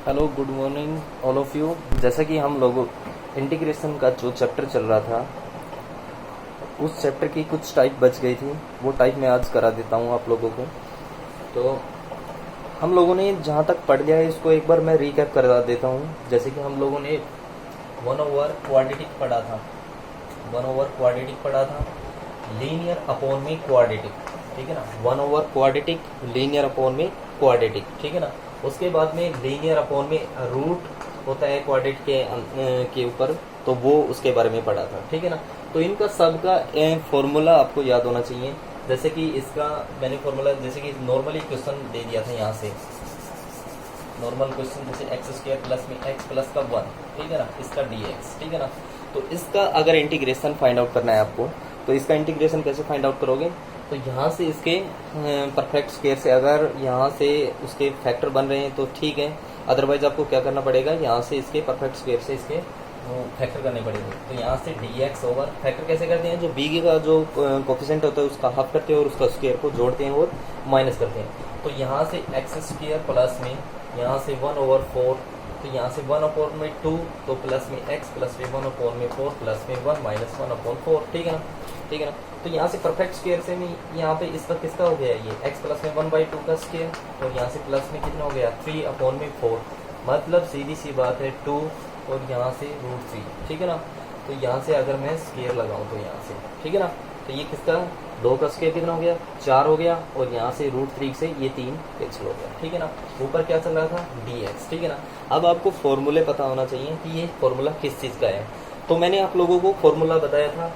Hello, good morning all of you. जैसा कि हम लोग इंटीग्रेशन का जो चैप्टर चल रहा था, उस चैप्टर की कुछ टाइप बच गई थी, वो टाइप मैं आज करा देता हूँ आप लोगों को। तो हम लोगों ने जहाँ तक पढ़ लिया है इसको एक बार मैं रिकैप करा देता हूँ। जैसे कि हम लोगों ने 1/4 क्वाड्रेटिक पढ़ा था, 1/4 क्वाड्रेटिक पढ़ा था, लीनियर अपॉन में क्वाड्रेटिक, ठीक है ना। 1/4 क्वाड्रेटिक, लीनियर अपॉन में क्वाड्रेटिक, ठीक है ना। उसके बाद में लीनियर अपॉन में रूट होता है क्वाड्रेटिक के ऊपर, तो वो उसके बारे में पढ़ा था, ठीक है ना। तो इनका सबका फॉर्मूला आपको याद होना चाहिए। जैसे कि इसका मैंने फॉर्मूला, जैसे कि नॉर्मली क्वेश्चन दे दिया था यहाँ से, नॉर्मल क्वेश्चन जैसे एक्स स्क्वायर प्लस में एक्स प्लस का 1, ठीक है ना, इसका dx, ठीक है ना। तो इसका अगर इंटीग्रेशन फाइंड आउट करना है आपको, तो इसका इंटीग्रेशन कैसे फाइंड आउट करोगे? तो यहाँ से इसके परफेक्ट स्क्वायर से अगर यहाँ से उसके फैक्टर बन रहे हैं तो ठीक है, अदरवाइज आपको क्या करना पड़ेगा, यहाँ से इसके परफेक्ट स्क्वायर से इसके फैक्टर करने पड़ेंगे। तो यहाँ से dx ओवर फैक्टर कैसे करते हैं, जो b का जो कोफिशिएंट होता है उसका हाफ करते हैं और उसका स्क्वायर को जोड़ते हैं और माइनस करते हैं। तो यहाँ से एक्स स्क्वायर प्लस में यहाँ से 1/4, तो यहाँ से 1/2, तो प्लस में x प्लस में 1/4 प्लस में 1 माइनस 1/4, ठीक है ना, ठीक है ना। तो यहाँ से परफेक्ट स्क्वायर से में यहाँ पे इसका किसका हो गया, ये x प्लस में 1/2 का स्क्वायर, और यहाँ से प्लस में कितना हो गया 3/4, मतलब सीधी सी बात है 2 और यहाँ से √3, ठीक है ना। तो यहाँ से अगर मैं स्क्वायर लगाऊँ तो यहाँ से, ठीक है ना, तो ये किसका 2 का स्क्वायर कितना हो गया 4 हो गया, और यहाँ से √3 से ये 3 कैंसिल हो गया, ठीक है ना। ऊपर क्या चल रहा था dx, ठीक है ना। अब आपको फॉर्मूले पता होना चाहिए कि ये फॉर्मूला किस चीज़ का है। तो मैंने आप लोगों को फॉर्मूला बताया था,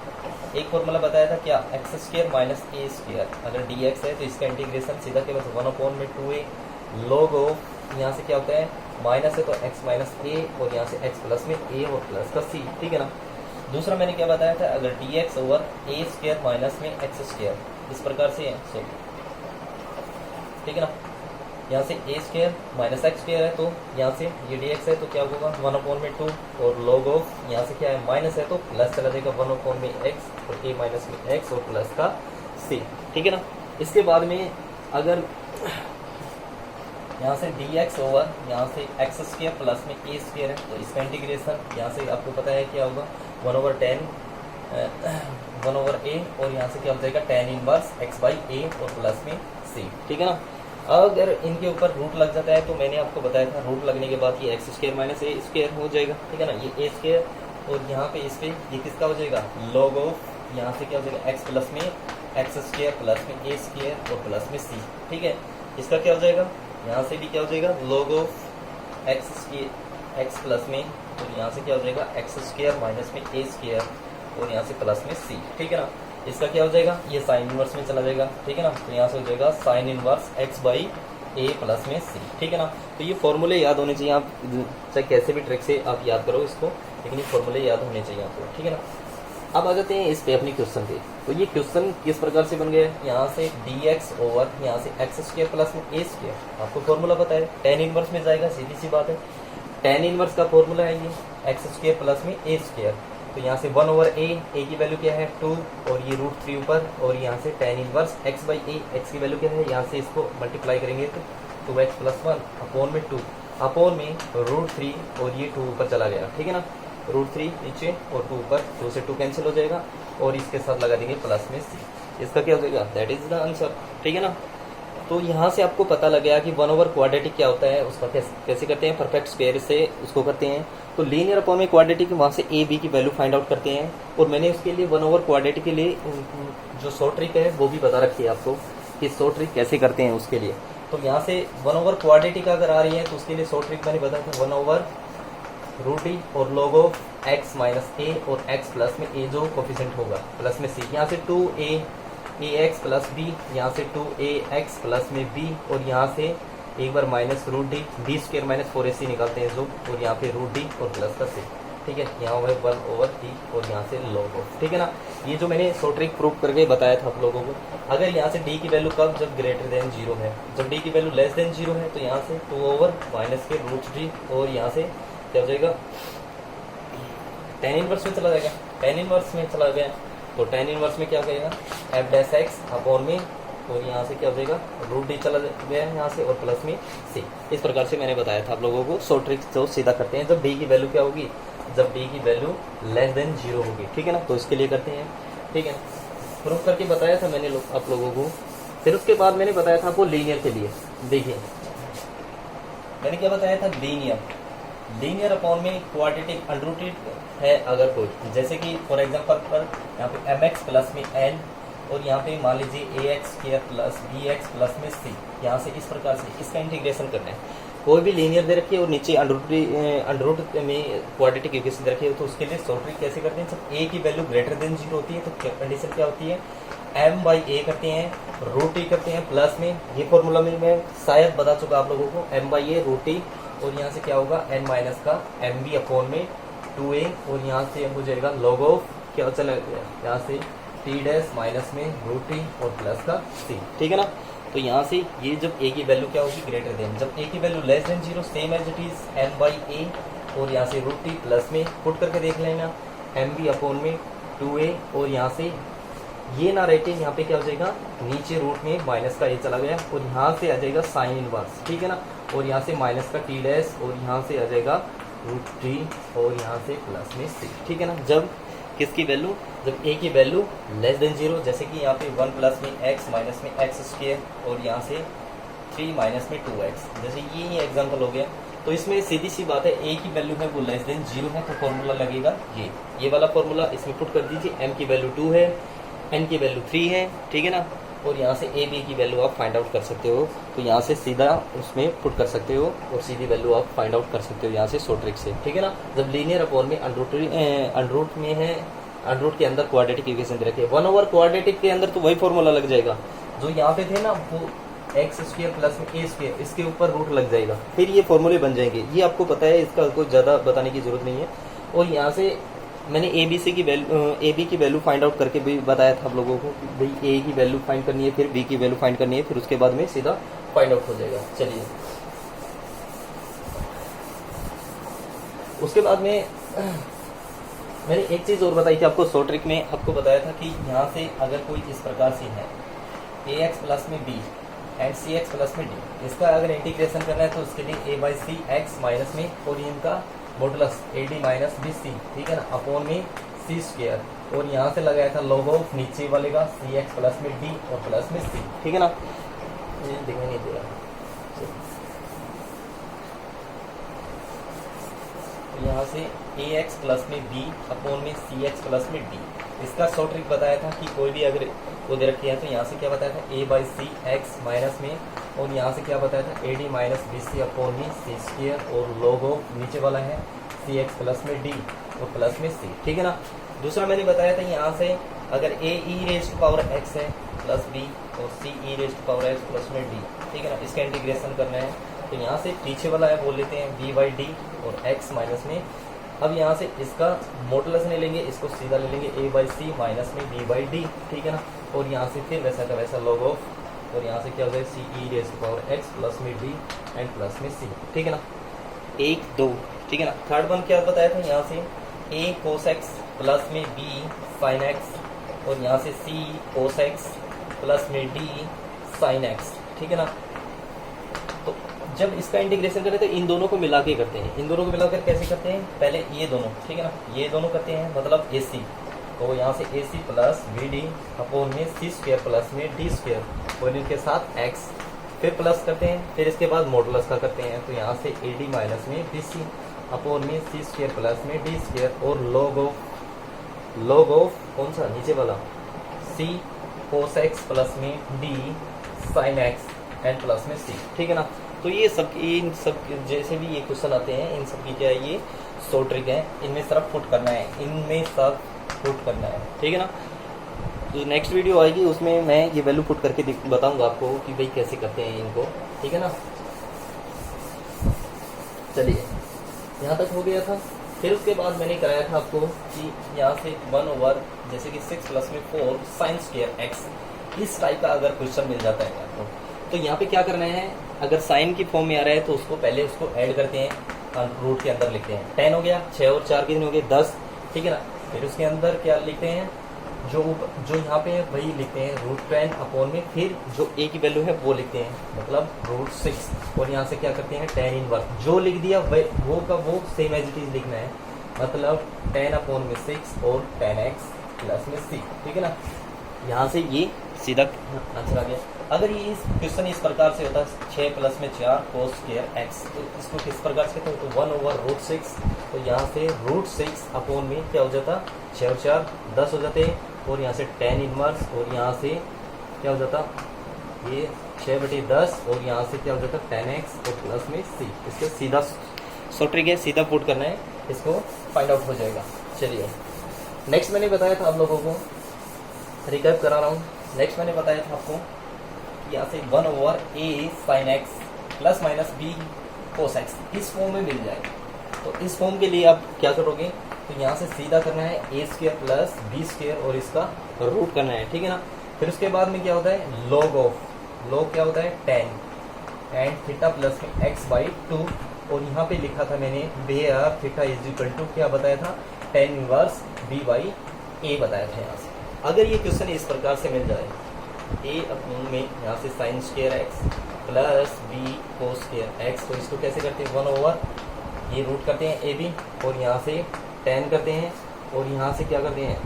एक फॉर्मूला बताया था क्या, एक्स स्क्वायर माइनस ए स्क्वायर, अगर dx है तो इसका इंटीग्रेशन सीधा के बस 1/2a log ऑफ, यहाँ से क्या होता है माइनस है तो x माइनस ए, और यहाँ से x प्लस में a और प्लस का c, ठीक है ना। दूसरा मैंने क्या बताया था, अगर dx ओवर ए स्क्वायर माइनस में एक्स स्क्वायर, इस प्रकार से है, सो ठीक है ना। यहाँ से ए स्क्वायर माइनस एक्स स्क्वायर है, तो यहाँ से ये dx है तो क्या होगा 1/2, और log ऑफ यहाँ से क्या है माइनस है तो प्लस चला जाएगा 1/x, और a माइनस में x और प्लस का c, ठीक है ना। इसके बाद में अगर यहाँ से dx ओवर यहाँ से एक्स स्क्वायर प्लस में ए स्क्वायर है, तो इसका इंटीग्रेशन यहाँ से आपको पता है क्या होगा 1/10 1/a, और यहाँ से क्या हो जाएगा tan इनवर्स x/a और प्लस में c, ठीक है ना। अगर इनके ऊपर रूट लग जाता है तो मैंने आपको बताया था रूट लगने के बाद ये एक्स स्क्वायर माइनस ए स्क्वायर हो जाएगा, ठीक है ना, ये ए स्क्वायर, और यहाँ पे इस पे ये किसका हो जाएगा log ऑफ, यहाँ से क्या हो जाएगा एक्स प्लस में एक्स स्क्वायर प्लस में ए स्क्वायर और प्लस में सी, ठीक है। इसका क्या हो जाएगा, यहाँ से भी क्या हो जाएगा log ऑफ एक्स प्लस में, और यहाँ से क्या हो जाएगा एक्स स्क्वायर माइनस में ए स्क्वायर, और यहाँ से प्लस में सी, ठीक है ना। इसका क्या हो जाएगा, ये साइन इनवर्स में चला जाएगा, ठीक है ना। तो यहाँ से हो जाएगा साइन इनवर्स x/a प्लस में c, ठीक है ना। तो ये फॉर्मूले याद होने चाहिए, आप चाहे कैसे भी ट्रिक से आप याद करो इसको, लेकिन ये फॉर्मूले याद होने चाहिए आपको, ठीक है ना। अब आ जाते हैं इस पे अपनी क्वेश्चन पे। तो ये क्वेश्चन किस प्रकार से बन गया है, यहाँ से dx ओवर यहाँ से एक्स स्क्वायर प्लस में ए स्क्वायर, आपको फॉर्मूला पता है tan इनवर्स में जाएगा, सीधी सी बात है। tan इनवर्स का फॉर्मूला है ये एक्स स्क्वायर प्लस में ए स्क्वायर, तो यहाँ से 1/a, a की वैल्यू क्या है 2, और ये √3 ऊपर, और यहाँ से tan इनवर्स x/a, x की वैल्यू क्या है, यहाँ से इसको मल्टीप्लाई करेंगे तो 2x प्लस 1 अपॉन में 2 अपॉन में √3, और ये 2 ऊपर चला गया, ठीक है ना, √3 नीचे और 2 ऊपर, 2 से 2 कैंसिल हो जाएगा, और इसके साथ लगा देंगे प्लस में c, इसका क्या हो जाएगा दैट इज द आंसर, ठीक है ना। तो यहाँ से आपको पता लग गया कि 1/4 क्वाड्रेटिक क्या होता है, उसका कैसे करते हैं, परफेक्ट स्क्वायर से उसको करते हैं। तो लीनियर अपॉन में क्वाड्रेटिक, वहाँ से ए बी की वैल्यू फाइंड आउट करते हैं, और मैंने उसके लिए 1/4 क्वाड्रेटिक के लिए जो शॉर्ट ट्रिक है वो भी बता रखी है आपको कि शॉर्ट ट्रिक कैसे करते हैं उसके लिए। तो यहाँ से 1/4 क्वाड्रेटिक अगर आ रही है तो उसके लिए शॉर्ट ट्रिक मैंने बताया था 1/√d और log ऑफ x माइनस ए और x प्लस में a जो कोफिशिएंट होगा प्लस में c, यहाँ से 2ax प्लस b, यहाँ से 2ax प्लस में b, और यहाँ से एक बार minus √d square minus 4ac निकालते हैं जो, और यहाँ पे √d और प्लस का c, ठीक है। यहाँ हुआ 1/d और यहाँ से log ऑफ, ठीक है ना। ये जो मैंने शॉर्ट ट्रिक प्रूव करके बताया था आप लोगों को। अगर यहाँ से d की वैल्यू कब, जब ग्रेटर देन 0 है, जब d की वैल्यू लेस देन 0 है, तो यहाँ से 2 माइनस के √d, और यहाँ से क्या हो जाएगा tan इनवर्स में चला जाएगा, tan इनवर्स में चला गया, तो tan इनवर्स में क्या कहेगा f डैश x अपॉन में और यहाँ से क्या हो जाएगा, रूट डी चला गया यहाँ से और प्लस में सी। इस प्रकार से मैंने बताया था आप लोगों को। सो ट्रिक जो सीधा करते हैं जब डी की वैल्यू क्या होगी, जब डी की वैल्यू लेस देन 0 होगी, ठीक है ना। तो इसके लिए करते हैं, ठीक है, प्रूफ करके बताया था मैंने आप लोगों को। फिर उसके बाद मैंने बताया था आपको लीनियर के लिए। देखिए मैंने क्या बताया था, लीनियर अपॉन में क्वाड्रेटिक अनरूटेड है अगर कोई, जैसे कि फॉर एग्जांपल पर यहाँ पे mx प्लस में n और यहाँ पे मान लीजिए ax square plus bx plus में c, यहाँ से इस प्रकार से इसका इंटीग्रेशन करना है। कोई भी लीनियर दे रखी है और नीचे अंडररूट में क्वाड्रेटिक इक्वेशन दे रखी है, तो उसके लिए सॉल्व ट्रिक कैसे करते हैं, जब a की वैल्यू ग्रेटर देन 0 होती है तो कंडीशन क्या होती है, m/a करते हैं, रूट टी करते हैं प्लस में, ये फॉर्मूला में मैं शायद बता चुका आप लोगों को, m/a रूट टी और यहाँ से क्या होगा n माइनस का mb अपॉन में 2a और यहाँ से हो जाएगा लॉग ऑफ क्या चला गया यहाँ से t डैश माइनस में रूट टी और प्लस का c, ठीक है ना। तो यहाँ से ये जब a की वैल्यू क्या होगी, ग्रेटर देन, जब a की value less than 0 same as it is m/a और यहाँ से रूट टी प्लस में पुट करके देख लेना mb अपॉन में 2a और यहाँ से ये ना रहते यहाँ पे क्या हो जाएगा, नीचे रूट में माइनस का a चला गया और यहाँ से आ जाएगा साइन इनवर्स, ठीक है ना, और यहाँ से माइनस का t डैश और यहाँ से आ जाएगा रूट टी और यहाँ से प्लस में c, ठीक है ना। जब किसकी वैल्यू, जब a की वैल्यू लेस देन 0, जैसे कि यहाँ पे 1 प्लस में x माइनस में x स्क्वायर और यहाँ से 3 माइनस में 2x, जैसे ये एग्जांपल हो गया। तो इसमें सीधी सी बात है, a की वैल्यू है वो लेस देन 0 है तो फॉर्मूला लगेगा ये वाला फॉर्मूला, इसमें पुट कर दीजिए, m की वैल्यू 2 है, n की वैल्यू 3 है, ठीक है ना, और यहाँ से a b की वैल्यू आप फाइंड आउट कर सकते हो, तो यहाँ से सीधा उसमें पुट कर सकते हो और सीधी वैल्यू आप फाइंड आउट कर सकते हो यहाँ से शॉर्ट ट्रिक से, ठीक है ना। जब लीनियर अपॉन में अनरूट में है, अनरूट के अंदर क्वाड्रेटिक इक्वेशन दे रखी है, 1/, क्वाड्रेटिक के अंदर तो वही फॉर्मूला लग जाएगा जो यहाँ पे थे ना, वो एक्स स्क्वायर प्लस में ए स्क्वायर, इसके ऊपर रूट लग जाएगा, फिर ये फॉर्मूले बन जाएंगे। ये आपको पता है, इसका कोई ज़्यादा बताने की जरूरत नहीं है। और यहाँ से मैंने ए बी की वैल्यू फाइंड आउट करके भी बताया था आप लोगों को कि भाई ए की वैल्यू फाइंड करनी है, फिर बी की वैल्यू फाइंड करनी है, फिर उसके बाद में सीधा फाइंड आउट हो जाएगा। चलिए उसके बाद में मैंने एक चीज़ और बताई थी आपको शॉर्ट ट्रिक में, आपको बताया था कि यहाँ से अगर कोई इस प्रकार से है ए एक्स प्लस में b and c x plus में डी, इसका अगर इंटीग्रेशन करना है तो उसके लिए a/c x माइनस में और इनका modulus ad minus b c, ठीक है ना, अपॉन में c स्क्वायर और यहाँ से लगाया था लॉग ऑफ नीचे वाले का cx प्लस में d और प्लस में c, ठीक है ना। ये दिखाई नहीं दे रहा, यहाँ से ax प्लस में b अपॉन में cx प्लस में d, इसका शॉर्ट ट्रिक बताया था कि कोई भी अगर वो दे रखी है तो यहाँ से क्या बताया था a/c x माइनस में और यहाँ से क्या बताया था ad minus b c upon में c स्क्वायर और लॉग ऑफ नीचे वाला है cx प्लस में d और प्लस में c, ठीक है ना। दूसरा मैंने बताया था यहाँ से अगर a e raise to power x है प्लस b और c e raise to power x plus में d, ठीक है ना, इसका इंटीग्रेशन करना है तो यहाँ से पीछे वाला है बोल लेते हैं b/d और x माइनस में। अब यहाँ से इसका मॉडुलस नहीं लेंगे, इसको सीधा ले लेंगे a/c माइनस में b/d, ठीक है ना, और यहाँ से फिर वैसा का वैसा लॉग ऑफ और यहाँ से क्या हो जाएगा c e raise to power x plus में d एंड प्लस में c, ठीक है ना। 1 2, ठीक है ना। थर्ड वन क्या बताया था, यहाँ से a cos x प्लस में b sin x और यहाँ से c cos x प्लस में d sin x, ठीक है ना। तो जब इसका इंटीग्रेशन करें तो इन दोनों को मिला के करते हैं, इन दोनों को मिलाकर कैसे करते हैं, पहले ये दोनों, ठीक है ना, ये दोनों करते हैं मतलब AC, तो यहाँ से AC प्लस BD अपॉन में C स्क्वायर प्लस में D स्क्वायर और इनके साथ X, फिर प्लस करते हैं, फिर इसके बाद मॉडुलस का करते हैं तो यहाँ से AD माइनस में BC अपॉन में C स्क्वायर प्लस में D स्क्वायर और लॉग ऑफ कौन सा नीचे वाला C cos x प्लस में D sin x and plus में C, ठीक है ना। तो ये सब इन सब जैसे भी ये क्वेश्चन आते हैं इन सब की क्या है, ये शॉर्ट ट्रिक है, इनमें सिर्फ पुट करना है, इनमें सब पुट करना है, ठीक है ना। तो नेक्स्ट वीडियो आएगी उसमें मैं ये वैल्यू पुट करके बताऊंगा आपको कि भाई कैसे करते हैं इनको, ठीक है ना। चलिए यहाँ तक हो गया था। फिर उसके बाद मैंने कराया था आपको कि यहाँ से 1/, जैसे कि 6 प्लस में 4 साइन स्क्वायर एक्स, इस टाइप का अगर क्वेश्चन मिल जाता है आपको तो यहाँ पे क्या करना है, अगर साइन की फॉर्म में आ रहा है तो उसको पहले उसको ऐड करते हैं, रूट के अंदर लिखते हैं, 10 हो गया, 6 और 4 कितने हो गए 10, ठीक है ना। फिर उसके अंदर क्या लिखते हैं जो यहाँ पे है वही लिखते हैं √10 अपॉन में, फिर जो a की वैल्यू है वो लिखते हैं, मतलब √6, और यहाँ से क्या करते हैं tan इनवर्स, जो लिख दिया वो का वो सेम एज इट इज लिखना है, मतलब 10 अपॉन में 6 और 10x प्लस में c, ठीक है ना। यहाँ से ये सीधा आंसर आ गया। अगर ये इस क्वेश्चन इस प्रकार से होता है 6 प्लस में 4 cos स्क्वायर x, तो इसको किस प्रकार से कहते हैं, तो 1/√6, तो यहाँ से √6 अपॉन में क्या हो जाता, 6 और 4 10 हो जाते हैं, और यहाँ से tan इनवर्स, और यहाँ से क्या हो जाता, ये 6/10, और यहाँ से क्या हो जाता tan x और प्लस में c। इसके सीधा शॉर्ट ट्रिक है, सीधा पुट करना है, इसको फाइंड आउट हो जाएगा। चलिए नेक्स्ट मैंने बताया था आप लोगों को, रिकैप करा रहा हूँ। नेक्स्ट मैंने बताया था आपको यहाँ से 1/a sin x plus minus b cos x इस फॉर्म में मिल जाएगा। तो इस फॉर्म के लिए आप क्या करोगे, तो यहाँ से सीधा करना है a² प्लस b² और इसका रूट करना है, ठीक है ना। फिर उसके बाद में क्या होता है, log क्या होता है, tan एंड थीटा प्लस में x/2, और यहाँ पे लिखा था मैंने where theta is equal to क्या बताया था, tan इनवर्स b/a बताया था। यहाँ से अगर ये क्वेश्चन इस प्रकार से मिल जाए, a अपॉन में यहाँ से sin square x plus b cos square x, तो इसको कैसे करते हैं, 1/, ये रूट करते हैं ab, और यहाँ से tan करते हैं, और यहाँ से क्या करते हैं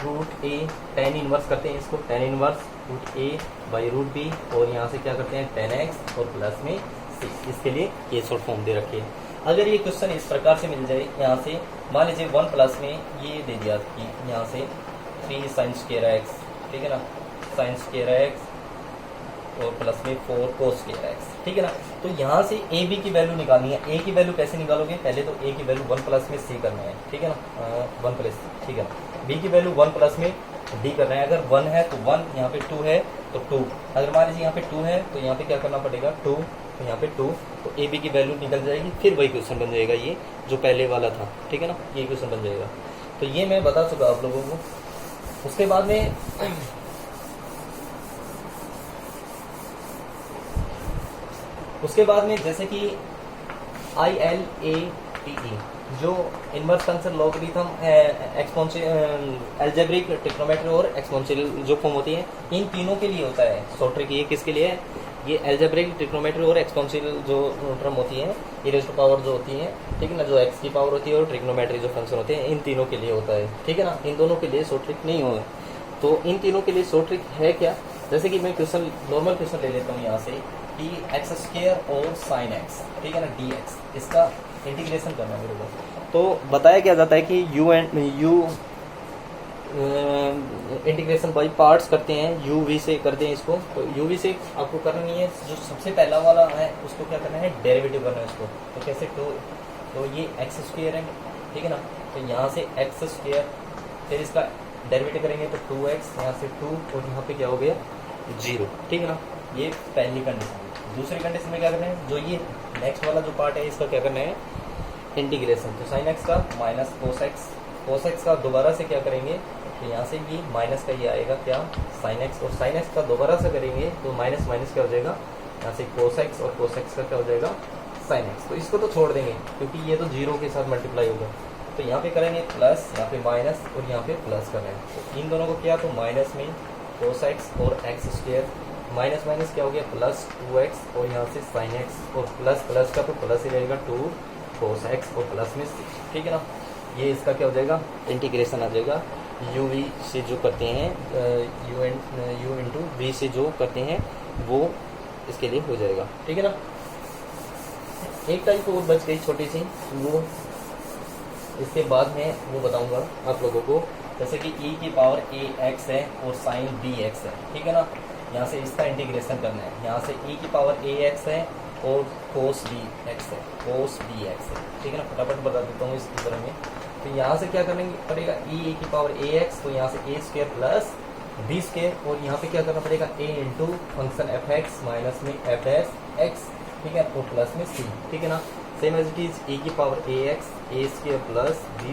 √a tan इनवर्स करते हैं, इसको tan इनवर्स √a/√b, और यहाँ से क्या करते हैं tan x और प्लस में c। इसके लिए ये शॉर्ट फॉर्म दे रखे। अगर ये क्वेश्चन इस प्रकार से मिल जाए, यहाँ से मान लीजिए 1 प्लस में ये दे दिया कि यहाँ से 3 sin स्क्वायर x, ठीक है ना, sin स्क्वायर x और प्लस में 4 cos स्क्वायर x, ठीक है ना। तो यहाँ से a b की वैल्यू निकालनी है। a की वैल्यू कैसे निकालोगे, पहले तो a की वैल्यू 1 प्लस में c करना है, ठीक है ना, 1 प्लस, ठीक है। b की वैल्यू 1 प्लस में d करना है। अगर 1 है तो 1, यहाँ पे 2 है तो 2, अगर मान लीजिए यहाँ पे 2 है तो यहाँ पे क्या करना पड़ेगा 2, तो यहाँ पे 2, तो ए बी की वैल्यू निकल जाएगी, फिर वही क्वेश्चन बन जाएगा ये जो पहले वाला था, ठीक है ना, ये क्वेश्चन बन जाएगा। तो ये मैं बता चुका आप लोगों को। उसके बाद में जैसे कि ILATE जो inverse function logarithm exponential algebraic trigonometry और एक्सपोनेंशियल जो फॉर्म होती है, इन तीनों के लिए होता है शॉर्ट ट्रिक। ये किसके लिए है, ये अलजेब्रिक ट्रिग्नोमेट्री और एक्सपोनेंशियल जो टर्म होती है, e⁻⁴ जो होती है, ठीक है ना, जो x की पावर होती है, और ट्रिग्नोमेट्री जो फंक्शन होते हैं, इन तीनों के लिए होता है, ठीक है ना। इन दोनों के लिए शॉर्ट ट्रिक नहीं होगा। तो इन तीनों के लिए शॉर्ट ट्रिक है क्या, जैसे कि मैं क्वेश्चन नॉर्मल क्वेश्चन ले लेता हूँ यहाँ से कि x² और sin x, ठीक है ना, dx, इसका इंटीग्रेशन करना है मेरे को। तो बताया क्या जाता है कि u इंटीग्रेशन बाई पार्ट्स करते हैं, uv से करते हैं इसको। तो uv से आपको करना नहीं है, जो सबसे पहला वाला है उसको क्या करना है, डेरिवेटिव करना है उसको। तो कैसे, तो ये x² है, ठीक है ना, तो यहाँ से x², फिर इसका डेरिवेटिव करेंगे तो 2x, यहाँ से 2, और यहाँ पे क्या हो गया 0, ठीक है ना। ये पहली कंडीशन। दूसरी कंडीशन में क्या करना है, जो ये नेक्स्ट वाला जो पार्ट है इसका क्या करना है, इंटीग्रेशन। तो sin x का माइनस cos x का दोबारा से क्या करेंगे, तो यहाँ से ये माइनस का ये आएगा क्या, sin x, और sin x का दोबारा से करेंगे तो माइनस माइनस क्या हो जाएगा, यहाँ से cos x, और cos x का क्या हो जाएगा sin x। तो इसको तो छोड़ देंगे क्योंकि ये तो 0 के साथ मल्टीप्लाई होगा। तो यहाँ पे करेंगे प्लस, यहाँ पे माइनस, और यहाँ पे प्लस कर रहे हैं। तो इन दोनों को क्या, तो माइनस में cos x और x², माइनस माइनस क्या हो गया प्लस 2x, और यहाँ से sin x, और प्लस प्लस का तो प्लस ही रहेगा 2 cos x, और प्लस में 6, ठीक है ना। ये इसका क्या हो जाएगा, इंटीग्रेशन आ जाएगा। uv से जो करते हैं u इंटू v से जो करते हैं वो इसके लिए हो जाएगा, ठीक है ना। एक टाइप और बच गई छोटी सी, वो इसके बाद में वो बताऊंगा आप लोगों को। जैसे कि e⁻ax है और sin bx है, ठीक है ना। यहाँ से इसका इंटीग्रेशन करना है, यहाँ से e⁻ax है और cos bx है, ठीक है ना। फटाफट बता देता हूँ इसकी तरह में। तो यहाँ से क्या करेंगे पड़ेगा e⁻ax, तो यहाँ से a² प्लस b², और यहाँ पे क्या करना पड़ेगा a इंटू फंक्शन fx माइनस में fx, ठीक है, और प्लस में c, ठीक है ना। Same as it is e⁻ax a² plus b²,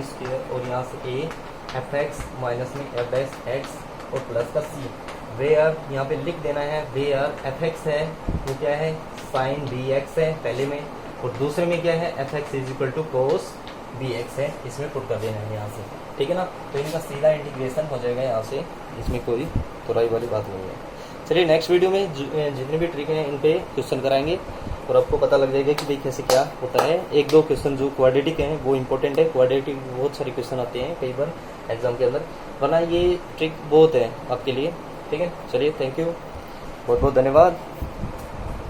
और यहाँ से a fx माइनस में fx और प्लस का c। वेयर यहाँ पे लिख देना है, वेयर fx है वो क्या है sin bx है पहले में, और दूसरे में क्या है fx is equal to cos b x है, इसमें पुट कर देना है यहाँ से, ठीक है ना। तो इनका सीधा इंटीग्रेशन हो जाएगा यहाँ से, इसमें कोई तुराई वाली बात नहीं है। चलिए नेक्स्ट वीडियो में जितने भी ट्रिक हैं इन पे क्वेश्चन कराएंगे और आपको पता लग जाएगा कि भाई कैसे क्या होता है। एक दो क्वेश्चन जो क्वाड्रेटिक हैं वो इंपॉर्टेंट है, क्वाड्रेटिक बहुत सारे क्वेश्चन आते हैं कई बार एग्जाम के अंदर, वरना ये ट्रिक बहुत है आपके लिए, ठीक है। चलिए थैंक यू, बहुत बहुत धन्यवाद।